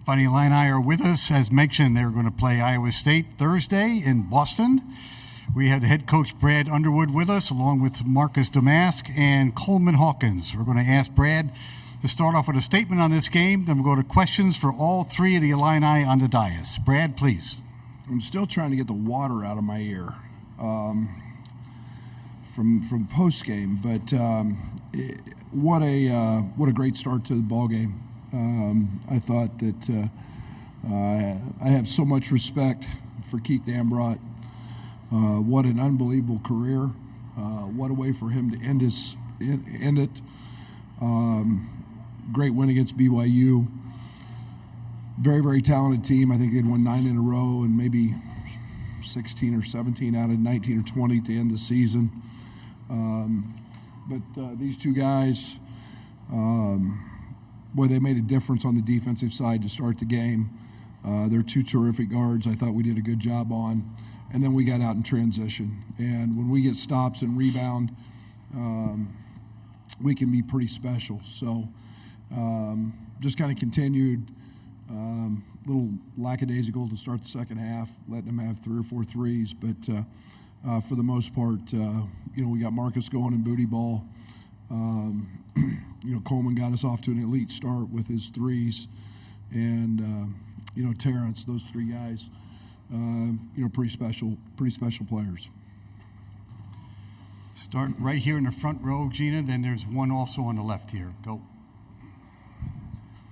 Fighting Illini are with us. As mentioned, they're going to play Iowa State Thursday in Boston. We have the head coach Brad Underwood with us, along with Marcus Damask and Coleman Hawkins. We're going to ask Brad to start off with a statement on this game. Then we'll go to questions for all three of the Illini on the dais. Brad, please. I'm still trying to get the water out of my ear from postgame, but what a great start to the ball game. I thought that I have so much respect for Keith Ambrot. What an unbelievable career. What a way for him to end it. Great win against BYU. Very, very talented team. I think they'd won 9 in a row and maybe 16 or 17 out of 19 or 20 to end the season. But these two guys, boy, they made a difference on the defensive side to start the game. They're two terrific guards. I thought we did a good job on. And then we got out in transition. And when we get stops and rebound, we can be pretty special. So just kind of continued little lackadaisical to start the second half, letting them have 3 or 4 threes. But for the most part, we got Marcus going in booty ball. Coleman got us off to an elite start with his threes, and Terrence. Those three guys, pretty special players. Start right here in the front row, Gina. Then there's one also on the left here. Go.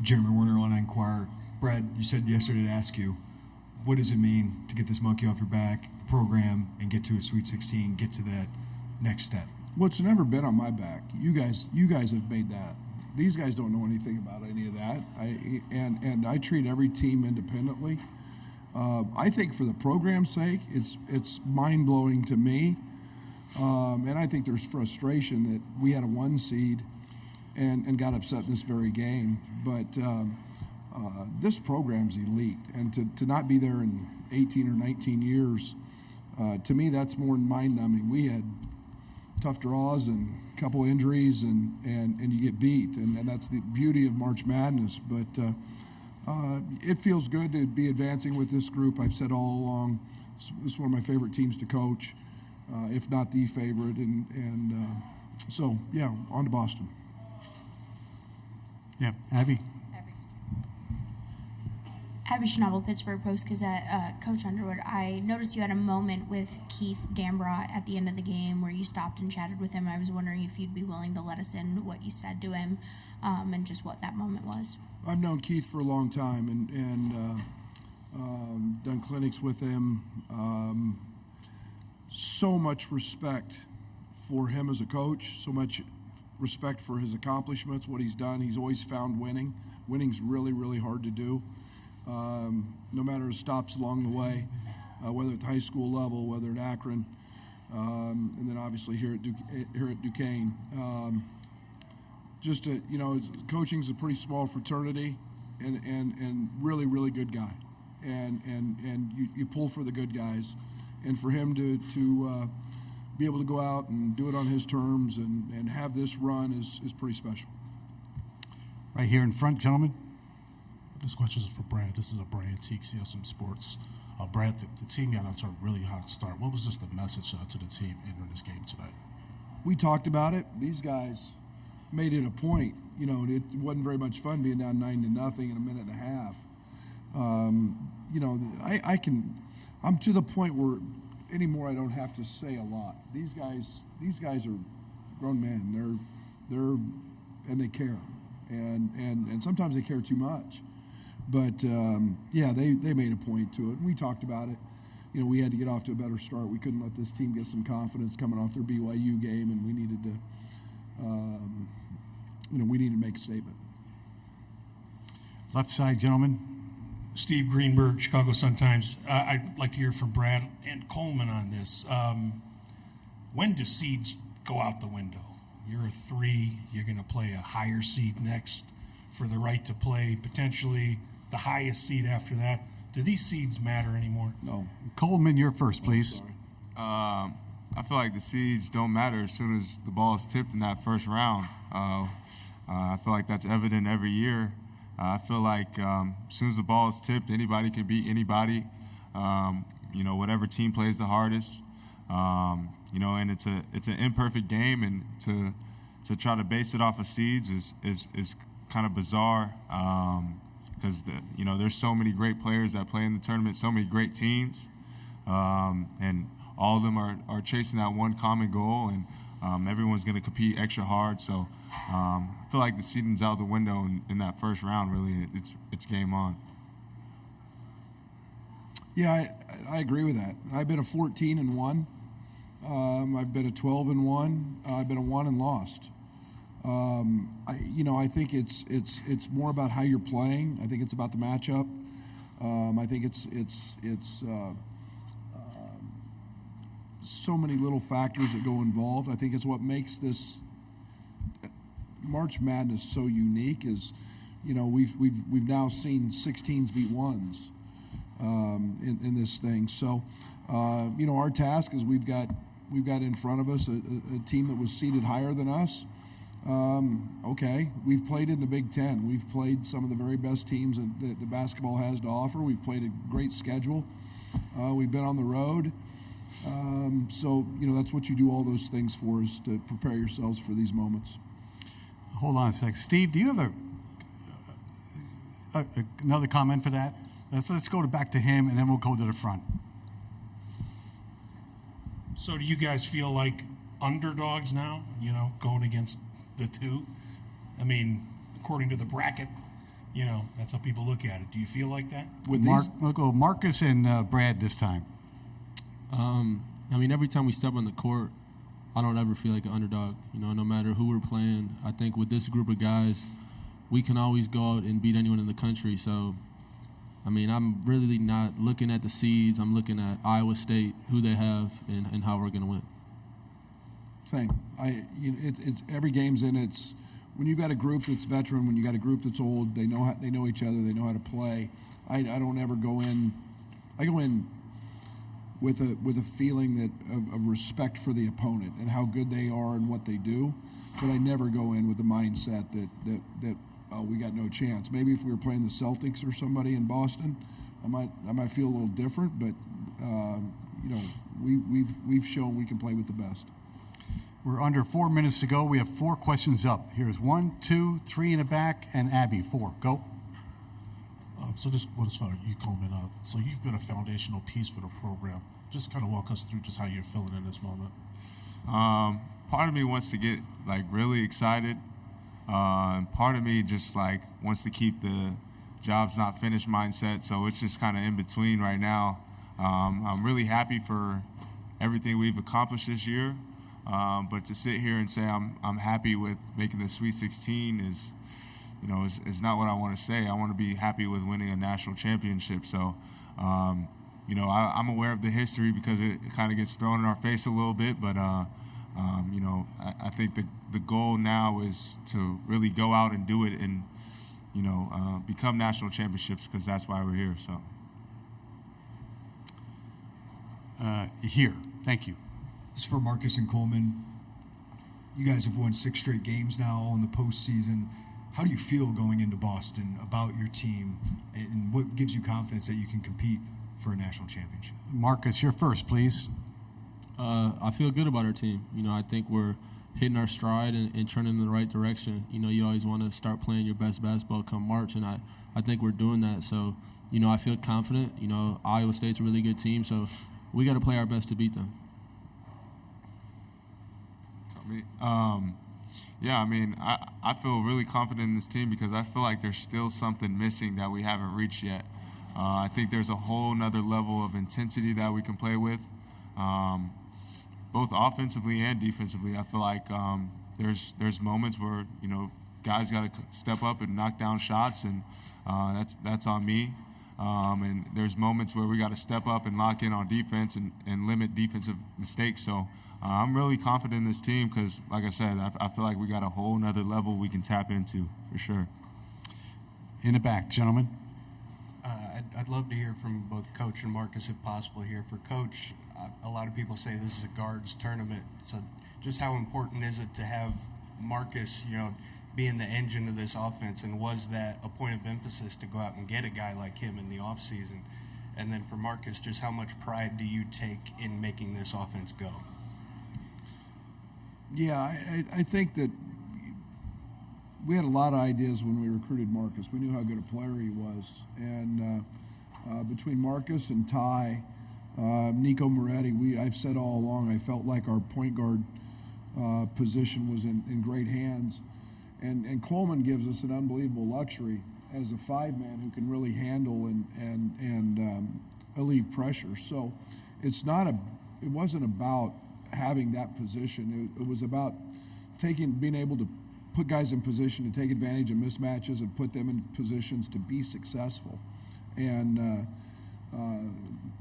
Jeremy Warner, Illini Inquirer. Brad, you said yesterday to ask you, what does it mean to get this monkey off your back, the program, and get to a Sweet 16, get to that next step? Well, it's never been on my back. You guys have made that. These guys don't know anything about any of that. And I treat every team independently. I think for the program's sake, it's mind-blowing to me. And I think there's frustration that we had a 1 seed and got upset in this very game. But this program's elite. And to not be there in 18 or 19 years, to me, that's more mind-numbing. We had tough draws and a couple injuries, and you get beat. And that's the beauty of March Madness. But it feels good to be advancing with this group. I've said all along, it's one of my favorite teams to coach, if not the favorite. So, yeah, on to Boston. Yeah, Abby. Abby Schnabel, Pittsburgh Post-Gazette. Coach Underwood, I noticed you had a moment with Keith Dambrot at the end of the game where you stopped and chatted with him. I was wondering if you'd be willing to let us in what you said to him and just what that moment was. I've known Keith for a long time and done clinics with him. So much respect for him as a coach, so much respect for his accomplishments, what he's done. He's always found winning. Winning's really, really hard to do. No matter the stops along the way, whether at the high school level, whether at Akron, and then obviously here at Duquesne. Coaching's a pretty small fraternity, and really, really good guy, and you pull for the good guys, and for him to be able to go out and do it on his terms and have this run is pretty special. Right here in front, gentlemen. This question is for Brad. This is a Brad Teague, CSM Sports. Brad, the team got on to a really hot start. What was just the message to the team entering this game tonight? We talked about it. These guys made it a point. It wasn't very much fun being down 9-0 in a minute and a half. I'm to the point where anymore I don't have to say a lot. These guys are grown men. And they care. And sometimes they care too much. But, they made a point to it. And we talked about it. We had to get off to a better start. We couldn't let this team get some confidence coming off their BYU game, and we needed to make a statement. Left side, gentlemen. Steve Greenberg, Chicago Sun-Times. I'd like to hear from Brad and Coleman on this. When do seeds go out the window? You're a 3. You're going to play a higher seed next for the right to play potentially the highest seed after that. Do these seeds matter anymore? No. Coleman, you're first, please. I feel like the seeds don't matter as soon as the ball is tipped in that first round. I feel like that's evident every year. I feel like as soon as the ball is tipped, anybody can beat anybody. Whatever team plays the hardest. And it's an imperfect game, and to try to base it off of seeds is kind of bizarre because there's so many great players that play in the tournament, so many great teams, and all of them are chasing that one common goal, and everyone's going to compete extra hard. So I feel like the seeding's out the window in that first round. Really, it's game on. Yeah, I agree with that. I've been a 14-1. I've been a 12-1. I've been a 1 and lost. I think it's more about how you're playing. I think it's about the matchup. I think it's so many little factors that go involved. I think it's what makes this March Madness so unique. Is we've now seen 16s beat 1s in this thing. So our task is we've got in front of us a team that was seeded higher than us. Okay, we've played in the Big Ten. We've played some of the very best teams that the basketball has to offer. We've played a great schedule. We've been on the road. So that's what you do all those things for, is to prepare yourselves for these moments. Hold on a sec. Steve, do you have another comment for that? Let's go back to him, and then we'll go to the front. So do you guys feel like underdogs now, going against the two? I mean, according to the bracket, that's how people look at it. Do you feel like that? We'll go Marcus and Brad this time. Every time we step on the court, I don't ever feel like an underdog. No matter who we're playing, I think with this group of guys, we can always go out and beat anyone in the country. So, I'm really not looking at the seeds. I'm looking at Iowa State, who they have, and how we're going to win. Same. It's every game's in. It's when you've got a group that's veteran, when you got a group that's old, they know each other, they know how to play. I don't ever go in. I go in with a feeling of respect for the opponent and how good they are and what they do, but I never go in with the mindset that we got no chance. Maybe if we were playing the Celtics or somebody in Boston, I might feel a little different, but we've shown we can play with the best. We're under 4 minutes to go. We have 4 questions up. Here's 1, 2, 3 in the back, and Abby, 4. Go. So this one is for you, Coleman. So you've been a foundational piece for the program. Just kind of walk us through just how you're feeling in this moment. Part of me wants to get really excited. Part of me just wants to keep the job's not finished mindset. So it's just kind of in between right now. I'm really happy for everything we've accomplished this year. But to sit here and say I'm happy with making the Sweet 16 is not what I want to say. I want to be happy with winning a national championship. So, I'm aware of the history because it kind of gets thrown in our face a little bit. But, I think the goal now is to really go out and do it and, become national championships, because that's why we're here. So. Here. Thank you. This is for Marcus and Coleman. You guys have won 6 straight games now in the postseason. How do you feel going into Boston about your team, and what gives you confidence that you can compete for a national championship? Marcus, you're first, please. I feel good about our team. I think we're hitting our stride and turning in the right direction. You always want to start playing your best basketball come March, and I think we're doing that. So, I feel confident. Iowa State's a really good team, so we got to play our best to beat them. I feel really confident in this team because I feel like there's still something missing that we haven't reached yet. I think there's a whole nother level of intensity that we can play with, both offensively and defensively. I feel like there's moments where guys got to step up and knock down shots, and that's on me. And there's moments where we got to step up and lock in on defense and limit defensive mistakes. So I'm really confident in this team because, like I said, I feel like we got a whole nother level we can tap into for sure. In the back, gentlemen. I'd love to hear from both Coach and Marcus if possible here. For Coach, a lot of people say this is a guards tournament. So just how important is it to have Marcus, being the engine of this offense, and was that a point of emphasis to go out and get a guy like him in the offseason? And then for Marcus, just how much pride do you take in making this offense go? Yeah, I think that we had a lot of ideas when we recruited Marcus. We knew how good a player he was. And between Marcus and Ty, Nico Moretti, I've said all along, I felt like our point guard position was in great hands. And Coleman gives us an unbelievable luxury as a five-man who can really handle and alleviate pressure. So it wasn't about having that position. It was about being able to put guys in position to take advantage of mismatches and put them in positions to be successful. And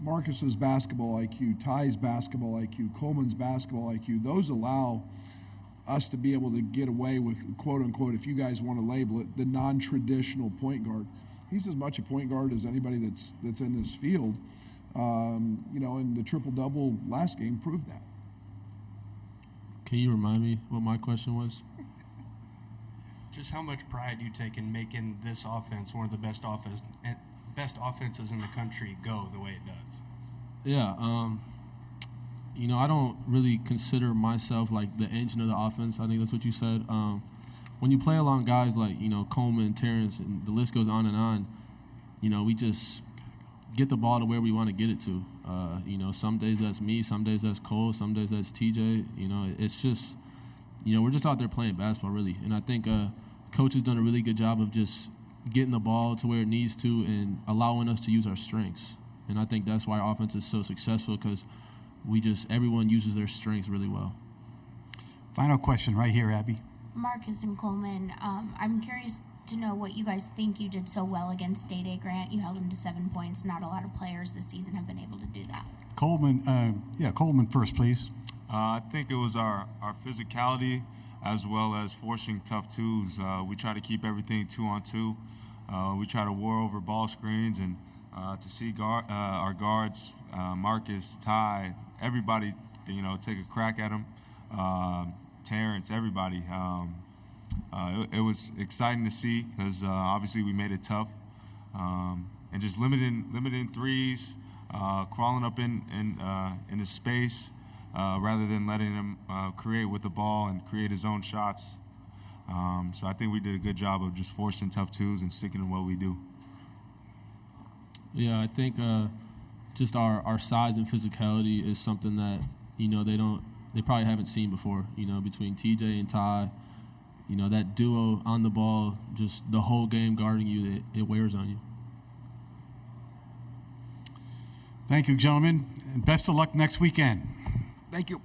Marcus's basketball IQ, Ty's basketball IQ, Coleman's basketball IQ, those allow us to be able to get away with, quote unquote, if you guys want to label it, the non-traditional point guard. He's as much a point guard as anybody that's in this field. And the triple-double last game proved that. Can you remind me what my question was? Just how much pride you take in making this offense one of the best offenses in the country go the way it does. Yeah, I don't really consider myself like the engine of the offense. I think that's what you said. When you play along guys like, Coleman, Terrence, and the list goes on and on, we just get the ball to where we want to get it to. Some days that's me, some days that's Cole, some days that's TJ. It's just, we're just out there playing basketball, really. And I think Coach has done a really good job of just getting the ball to where it needs to and allowing us to use our strengths. And I think that's why our offense is so successful, because everyone uses their strengths really well. Final question right here, Abby. Marcus and Coleman, I'm curious to know what you guys think you did so well against Day Grant. You held him to 7 points. Not a lot of players this season have been able to do that. Coleman first, please. I think it was our physicality as well as forcing tough twos. We try to keep everything 2-on-2. We try to war over ball screens, and to see our guards, Marcus, Ty, everybody, take a crack at him. Terrence, everybody. It was exciting to see because obviously we made it tough, and just limiting threes, crawling up in the space rather than letting him create with the ball and create his own shots. So I think we did a good job of just forcing tough twos and sticking to what we do. Yeah, I think just our size and physicality is something that they probably haven't seen before. Between TJ and Ty, that duo on the ball, just the whole game guarding you, it wears on you. Thank you, gentlemen, and best of luck next weekend. Thank you.